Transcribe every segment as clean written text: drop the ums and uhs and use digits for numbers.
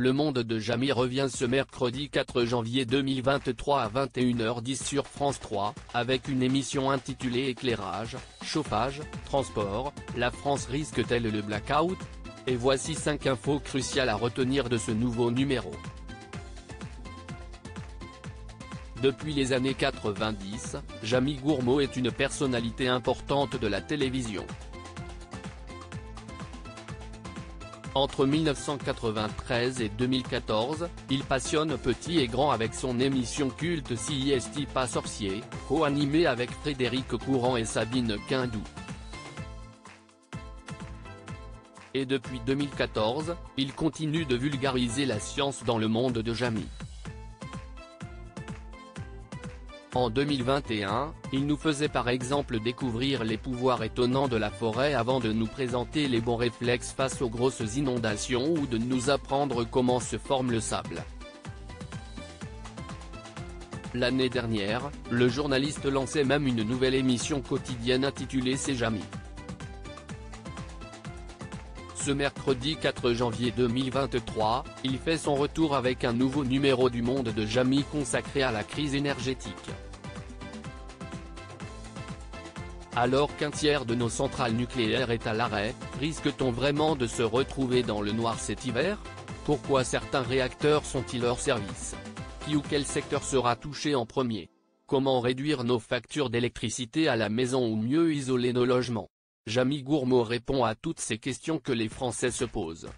Le Monde de Jamy revient ce mercredi 4 janvier 2023 à 21h10 sur France 3, avec une émission intitulée Éclairage, chauffage, transport, la France risque-t-elle le blackout? Et voici 5 infos cruciales à retenir de ce nouveau numéro. Depuis les années 90, Jamy Gourmaud est une personnalité importante de la télévision. Entre 1993 et 2014, il passionne petit et grand avec son émission culte CIST Pas sorcier, co-animée avec Frédéric Courant et Sabine Quindou. Et depuis 2014, il continue de vulgariser la science dans le monde de Jamy. En 2021, il nous faisait par exemple découvrir les pouvoirs étonnants de la forêt avant de nous présenter les bons réflexes face aux grosses inondations ou de nous apprendre comment se forme le sable. L'année dernière, le journaliste lançait même une nouvelle émission quotidienne intitulée C'est Jamy. Ce mercredi 4 janvier 2023, il fait son retour avec un nouveau numéro du Monde de Jamy consacré à la crise énergétique. Alors qu'un tiers de nos centrales nucléaires est à l'arrêt, risque-t-on vraiment de se retrouver dans le noir cet hiver? Pourquoi certains réacteurs sont-ils hors service? Qui ou quel secteur sera touché en premier? Comment réduire nos factures d'électricité à la maison ou mieux isoler nos logements? Jamy Gourmaud répond à toutes ces questions que les Français se posent.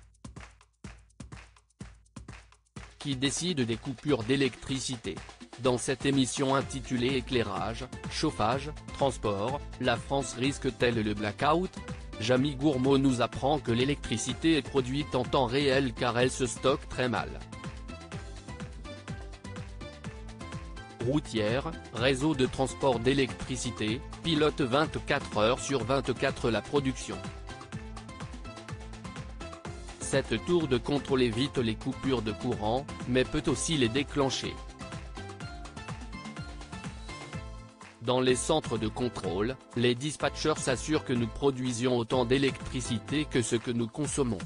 Qui décide des coupures d'électricité? Dans cette émission intitulée Éclairage, chauffage, transport, la France risque-t-elle le blackout? Jamy Gourmaud nous apprend que l'électricité est produite en temps réel car elle se stocke très mal. Routière, réseau de transport d'électricité, pilote 24 heures sur 24 la production. Cette tour de contrôle évite les coupures de courant, mais peut aussi les déclencher. Dans les centres de contrôle, les dispatchers s'assurent que nous produisions autant d'électricité que ce que nous consommons.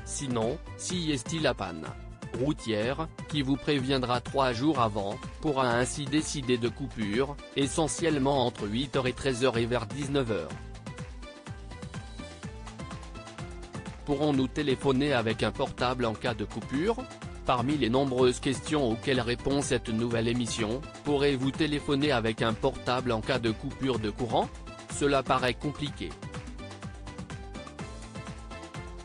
Sinon, si est-il la panne routière, qui vous préviendra 3 jours avant, pourra ainsi décider de coupure, essentiellement entre 8h et 13h et vers 19h. Pourrons-nous téléphoner avec un portable en cas de coupure? Parmi les nombreuses questions auxquelles répond cette nouvelle émission, pourrez-vous téléphoner avec un portable en cas de coupure de courant? Cela paraît compliqué.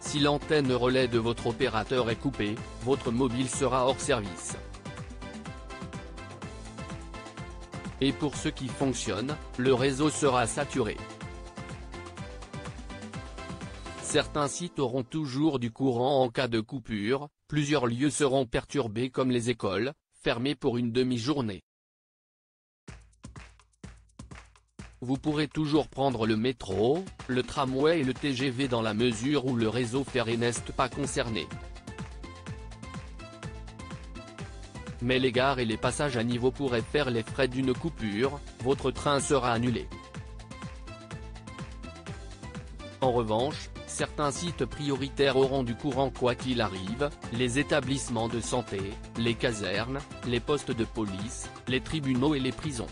Si l'antenne relais de votre opérateur est coupée, votre mobile sera hors service. Et pour ceux qui fonctionnent, le réseau sera saturé. Certains sites auront toujours du courant en cas de coupure, plusieurs lieux seront perturbés comme les écoles, fermées pour une demi-journée. Vous pourrez toujours prendre le métro, le tramway et le TGV dans la mesure où le réseau ferré n'est pas concerné. Mais les gares et les passages à niveau pourraient faire les frais d'une coupure, votre train sera annulé. En revanche, certains sites prioritaires auront du courant quoi qu'il arrive, les établissements de santé, les casernes, les postes de police, les tribunaux et les prisons.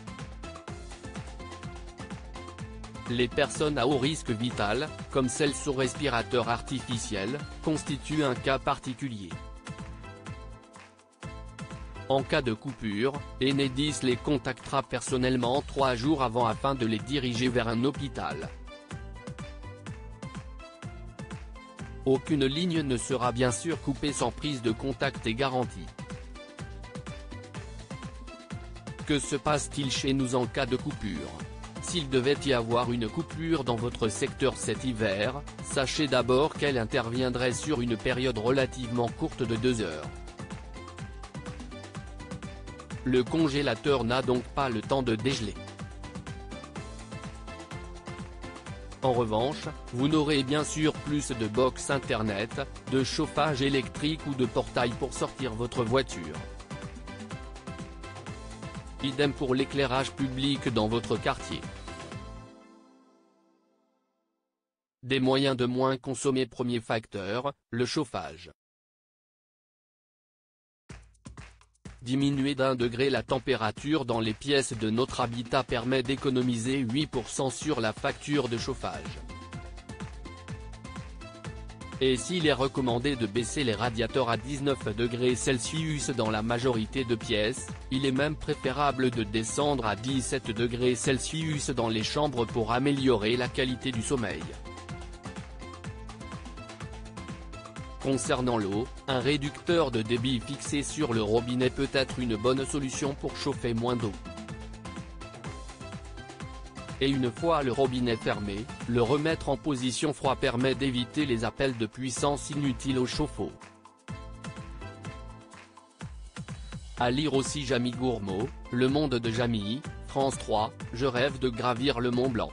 Les personnes à haut risque vital, comme celles sous respirateur artificiel, constituent un cas particulier. En cas de coupure, Enedis les contactera personnellement 3 jours avant afin de les diriger vers un hôpital. Aucune ligne ne sera bien sûr coupée sans prise de contact et garantie. Que se passe-t-il chez nous en cas de coupure? S'il devait y avoir une coupure dans votre secteur cet hiver, sachez d'abord qu'elle interviendrait sur une période relativement courte de 2 heures. Le congélateur n'a donc pas le temps de dégeler. En revanche, vous n'aurez bien sûr plus de box internet, de chauffage électrique ou de portail pour sortir votre voiture. Idem pour l'éclairage public dans votre quartier. Des moyens de moins consommer. Premier facteur, le chauffage. Diminuer d'1 degré la température dans les pièces de notre habitat permet d'économiser 8% sur la facture de chauffage. Et s'il est recommandé de baisser les radiateurs à 19 degrés Celsius dans la majorité de pièces, il est même préférable de descendre à 17 degrés Celsius dans les chambres pour améliorer la qualité du sommeil. Concernant l'eau, un réducteur de débit fixé sur le robinet peut être une bonne solution pour chauffer moins d'eau. Et une fois le robinet fermé, le remettre en position froid permet d'éviter les appels de puissance inutiles au chauffe-eau. À lire aussi Jamie Gourmaud, Le Monde de Jamie, France 3, Je rêve de gravir le Mont Blanc.